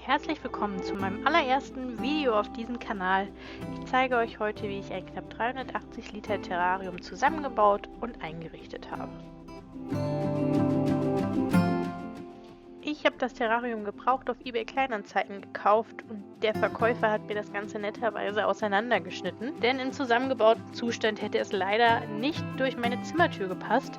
Herzlich willkommen zu meinem allerersten Video auf diesem Kanal. Ich zeige euch heute, wie ich ein knapp 380 Liter Terrarium zusammengebaut und eingerichtet habe. Ich habe das Terrarium gebraucht auf eBay Kleinanzeigen gekauft und der Verkäufer hat mir das Ganze netterweise auseinandergeschnitten, denn im zusammengebauten Zustand hätte es leider nicht durch meine Zimmertür gepasst.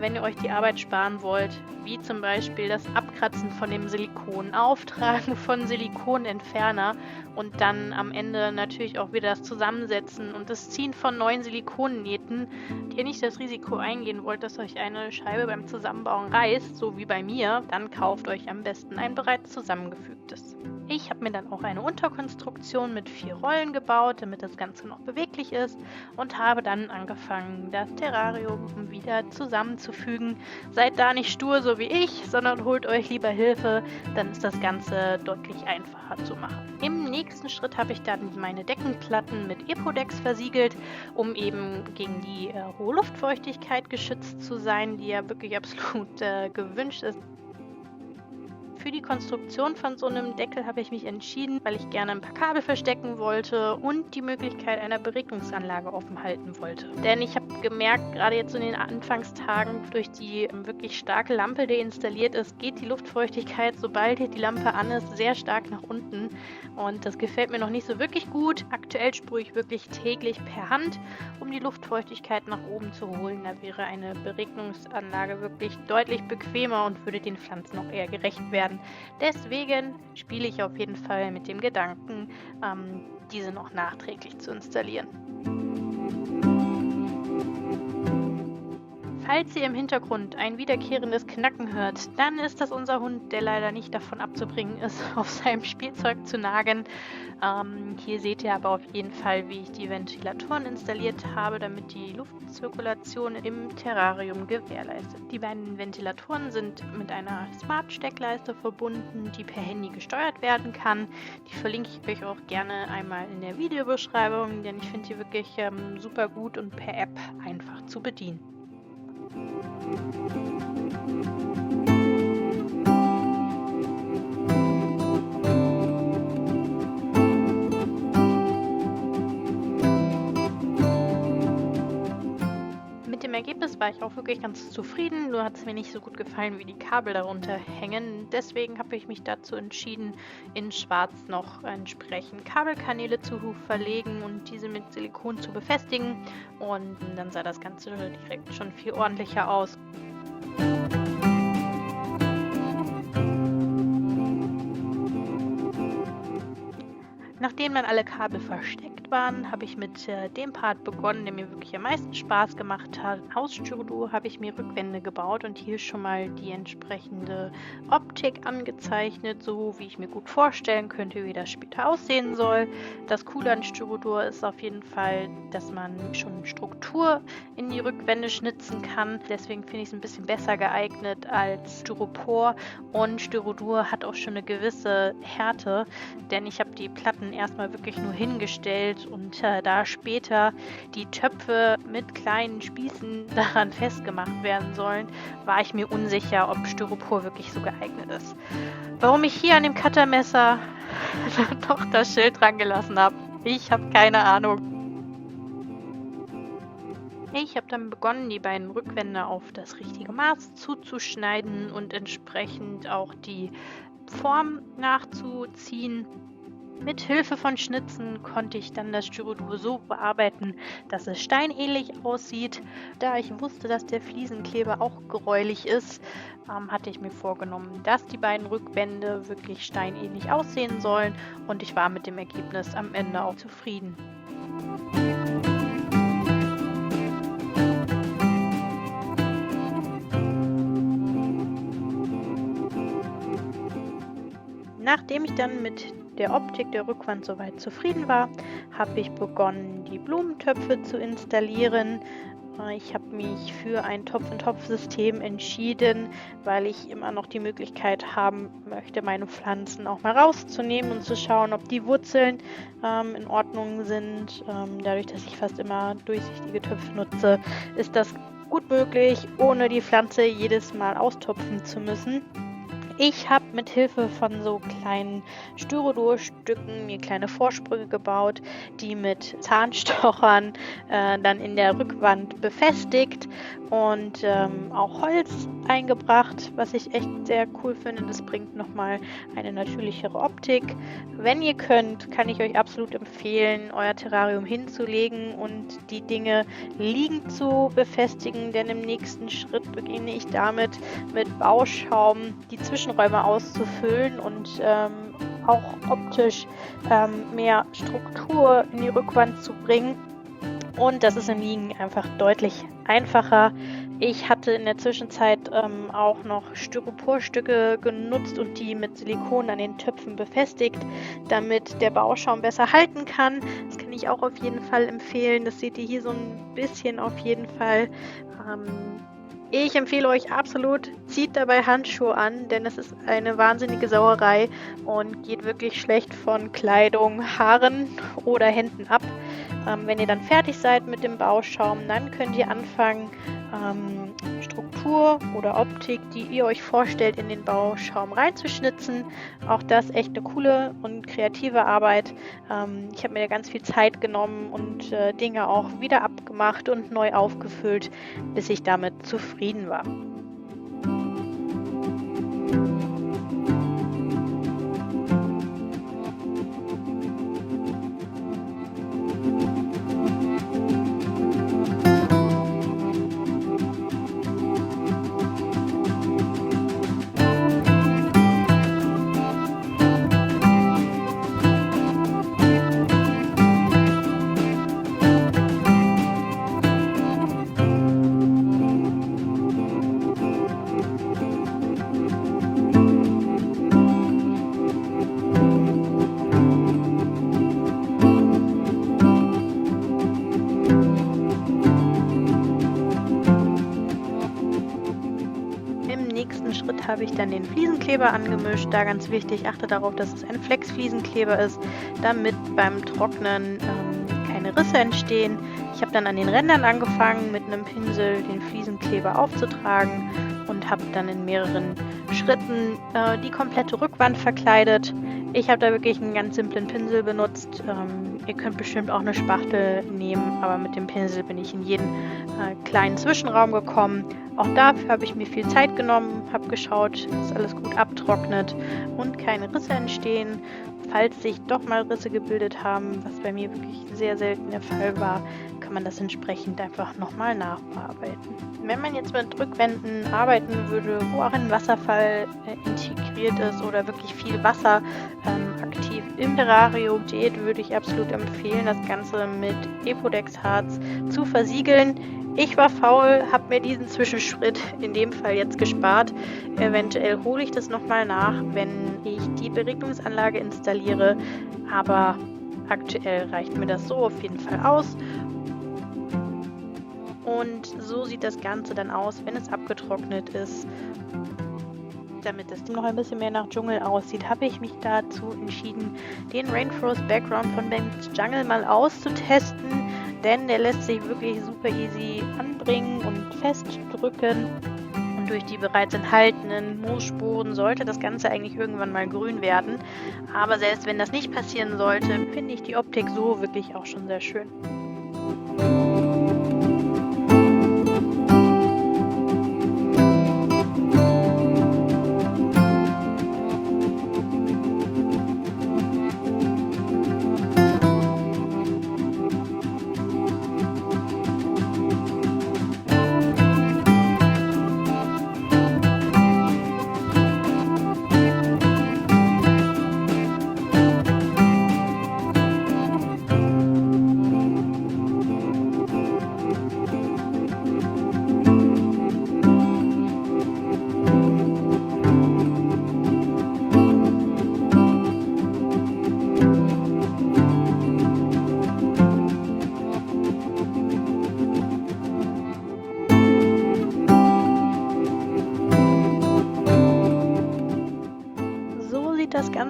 Wenn ihr euch die Arbeit sparen wollt, wie zum Beispiel das Abkratzen von dem Silikon, Auftragen von Silikonentferner und dann am Ende natürlich auch wieder das Zusammensetzen und das Ziehen von neuen Silikonnähten, die ihr nicht das Risiko eingehen wollt, dass euch eine Scheibe beim Zusammenbauen reißt, so wie bei mir, dann kauft euch am besten ein bereits zusammengefügtes. Ich habe mir dann auch eine Unterkonstruktion mit 4 Rollen gebaut, damit das Ganze noch beweglich ist und habe dann angefangen, das Terrarium wieder zusammenzufügen. Seid da nicht stur so wie ich, sondern holt euch lieber Hilfe, dann ist das Ganze deutlich einfacher zu machen. Im nächsten Schritt habe ich dann meine Deckenplatten mit Epodex versiegelt, um eben gegen die hohe Luftfeuchtigkeit geschützt zu sein, die ja wirklich absolut gewünscht ist. Für die Konstruktion von so einem Deckel habe ich mich entschieden, weil ich gerne ein paar Kabel verstecken wollte und die Möglichkeit einer Beregnungsanlage offen halten wollte. Denn ich habe gemerkt, gerade jetzt in den Anfangstagen, durch die wirklich starke Lampe, die installiert ist, geht die Luftfeuchtigkeit, sobald die Lampe an ist, sehr stark nach unten. Und das gefällt mir noch nicht so wirklich gut. Aktuell sprühe ich wirklich täglich per Hand, um die Luftfeuchtigkeit nach oben zu holen. Da wäre eine Beregnungsanlage wirklich deutlich bequemer und würde den Pflanzen auch eher gerecht werden. Deswegen spiele ich auf jeden Fall mit dem Gedanken, diese noch nachträglich zu installieren. Falls ihr im Hintergrund ein wiederkehrendes Knacken hört, dann ist das unser Hund, der leider nicht davon abzubringen ist, auf seinem Spielzeug zu nagen. Hier seht ihr aber auf jeden Fall, wie ich die Ventilatoren installiert habe, damit die Luftzirkulation im Terrarium gewährleistet. Die beiden Ventilatoren sind mit einer Smart-Steckleiste verbunden, die per Handy gesteuert werden kann. Die verlinke ich euch auch gerne einmal in der Videobeschreibung, denn ich finde die wirklich super gut und per App einfach zu bedienen. Mit dem Ergebnis war ich auch wirklich ganz zufrieden, nur hat es mir nicht so gut gefallen, wie die Kabel darunter hängen. Deswegen habe ich mich dazu entschieden, in Schwarz noch entsprechend Kabelkanäle zu verlegen und diese mit Silikon zu befestigen. Und dann sah das Ganze direkt schon viel ordentlicher aus. Nachdem dann alle Kabel versteckt waren, habe ich mit dem Part begonnen, der mir wirklich am meisten Spaß gemacht hat. Aus Styrodur habe ich mir Rückwände gebaut und hier schon mal die entsprechende Optik angezeichnet, so wie ich mir gut vorstellen könnte, wie das später aussehen soll. Das Coole an Styrodur ist auf jeden Fall, dass man schon Struktur in die Rückwände schnitzen kann. Deswegen finde ich es ein bisschen besser geeignet als Styropor und Styrodur hat auch schon eine gewisse Härte, denn ich habe die Platten erstmal wirklich nur hingestellt und da später die Töpfe mit kleinen Spießen daran festgemacht werden sollen, war ich mir unsicher, ob Styropor wirklich so geeignet ist. Warum ich hier an dem Cuttermesser noch das Schild dran gelassen habe, ich habe keine Ahnung. Ich habe dann begonnen, die beiden Rückwände auf das richtige Maß zuzuschneiden und entsprechend auch die Form nachzuziehen. Mit Hilfe von Schnitzen konnte ich dann das Styrodur so bearbeiten, dass es steinähnlich aussieht. Da ich wusste, dass der Fliesenkleber auch gräulich ist, hatte ich mir vorgenommen, dass die beiden Rückwände wirklich steinähnlich aussehen sollen und ich war mit dem Ergebnis am Ende auch zufrieden. Nachdem ich dann mit der Optik der Rückwand soweit zufrieden war, habe ich begonnen, die Blumentöpfe zu installieren. Ich habe mich für ein Topf-in-Topf-System entschieden, weil ich immer noch die Möglichkeit haben möchte, meine Pflanzen auch mal rauszunehmen und zu schauen, ob die Wurzeln in Ordnung sind. Dadurch, dass ich fast immer durchsichtige Töpfe nutze, ist das gut möglich, ohne die Pflanze jedes Mal austopfen zu müssen. Ich habe mit Hilfe von so kleinen Styrodur-Stücken mir kleine Vorsprünge gebaut, die mit Zahnstochern dann in der Rückwand befestigt und auch Holz eingebracht, was ich echt sehr cool finde. Das bringt nochmal eine natürlichere Optik. Wenn ihr könnt, kann ich euch absolut empfehlen, euer Terrarium hinzulegen und die Dinge liegend zu befestigen, denn im nächsten Schritt beginne ich damit, mit Bauschaum die Zwischenräume auszufüllen und auch optisch mehr Struktur in die Rückwand zu bringen. Und das ist im Liegen einfach deutlich einfacher. Ich hatte in der Zwischenzeit auch noch Styroporstücke genutzt und die mit Silikon an den Töpfen befestigt, damit der Bauschaum besser halten kann. Das kann ich auch auf jeden Fall empfehlen. Das seht ihr hier so ein bisschen auf jeden Fall. Ich empfehle euch absolut, zieht dabei Handschuhe an, denn es ist eine wahnsinnige Sauerei und geht wirklich schlecht von Kleidung, Haaren oder Händen ab. Wenn ihr dann fertig seid mit dem Bauschaum, dann könnt ihr anfangen, Struktur oder Optik, die ihr euch vorstellt, in den Bauschaum reinzuschnitzen. Auch das echt eine coole und kreative Arbeit. Ich habe mir ganz viel Zeit genommen und Dinge auch wieder abgemacht und neu aufgefüllt, bis ich damit zufrieden war. Schritt habe ich dann den Fliesenkleber angemischt. Da ganz wichtig, achte darauf, dass es ein Flex-Fliesenkleber ist, damit beim Trocknen keine Risse entstehen. Ich habe dann an den Rändern angefangen, mit einem Pinsel den Fliesenkleber aufzutragen und habe dann in mehreren Schritten die komplette Rückwand verkleidet. Ich habe da wirklich einen ganz simplen Pinsel benutzt. Ihr könnt bestimmt auch eine Spachtel nehmen, aber mit dem Pinsel bin ich in jeden kleinen Zwischenraum gekommen. Auch dafür habe ich mir viel Zeit genommen, habe geschaut, dass alles gut abtrocknet und keine Risse entstehen. Falls sich doch mal Risse gebildet haben, was bei mir wirklich sehr selten der Fall war, kann man das entsprechend einfach nochmal nachbearbeiten. Wenn man jetzt mit Rückwänden arbeiten würde, wo auch ein Wasserfall integriert ist oder wirklich viel Wasser aktiv im Terrarium steht, würde ich absolut empfehlen, das Ganze mit Epodex-Harz zu versiegeln. Ich war faul, habe mir diesen Zwischenschritt in dem Fall jetzt gespart. Eventuell hole ich das nochmal nach, wenn ich die Beregnungsanlage installiere, aber aktuell reicht mir das so auf jeden Fall aus. Und so sieht das Ganze dann aus, wenn es abgetrocknet ist. Damit es noch ein bisschen mehr nach Dschungel aussieht, habe ich mich dazu entschieden, den Rainforest Background von Ben's Jungle mal auszutesten, denn der lässt sich wirklich super easy anbringen und festdrücken. Und durch die bereits enthaltenen Moosspuren sollte das Ganze eigentlich irgendwann mal grün werden. Aber selbst wenn das nicht passieren sollte, finde ich die Optik so wirklich auch schon sehr schön.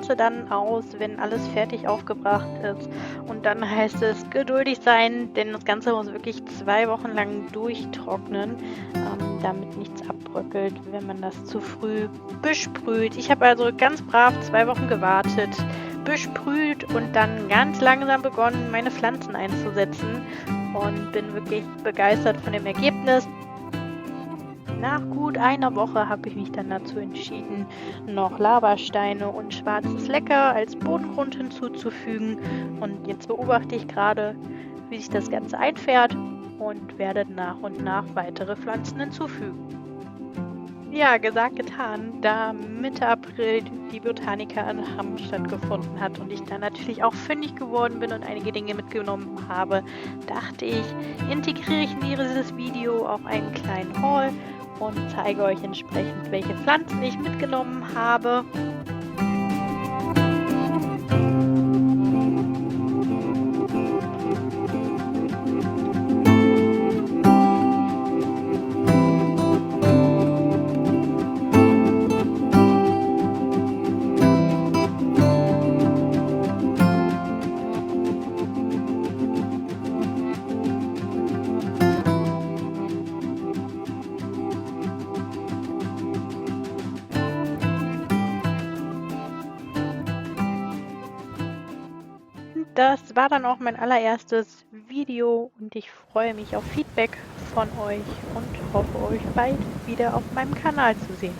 Ganze dann aus, wenn alles fertig aufgebracht ist. Und dann heißt es geduldig sein, denn das Ganze muss wirklich 2 Wochen lang durchtrocknen, damit nichts abbröckelt, wenn man das zu früh besprüht. Ich habe also ganz brav 2 Wochen gewartet, besprüht und dann ganz langsam begonnen, meine Pflanzen einzusetzen und bin wirklich begeistert von dem Ergebnis. Nach gut einer Woche habe ich mich dann dazu entschieden, noch Lavasteine und schwarzes Lecker als Bodengrund hinzuzufügen. Und jetzt beobachte ich gerade, wie sich das Ganze einfährt und werde nach und nach weitere Pflanzen hinzufügen. Ja, gesagt, getan. Da Mitte April die Botanica in Hamm stattgefunden hat und ich da natürlich auch fündig geworden bin und einige Dinge mitgenommen habe, dachte ich, integriere ich in dieses Video auch einen kleinen Haul und zeige euch entsprechend, welche Pflanzen ich mitgenommen habe. Das war dann auch mein allererstes Video und ich freue mich auf Feedback von euch und hoffe, euch bald wieder auf meinem Kanal zu sehen.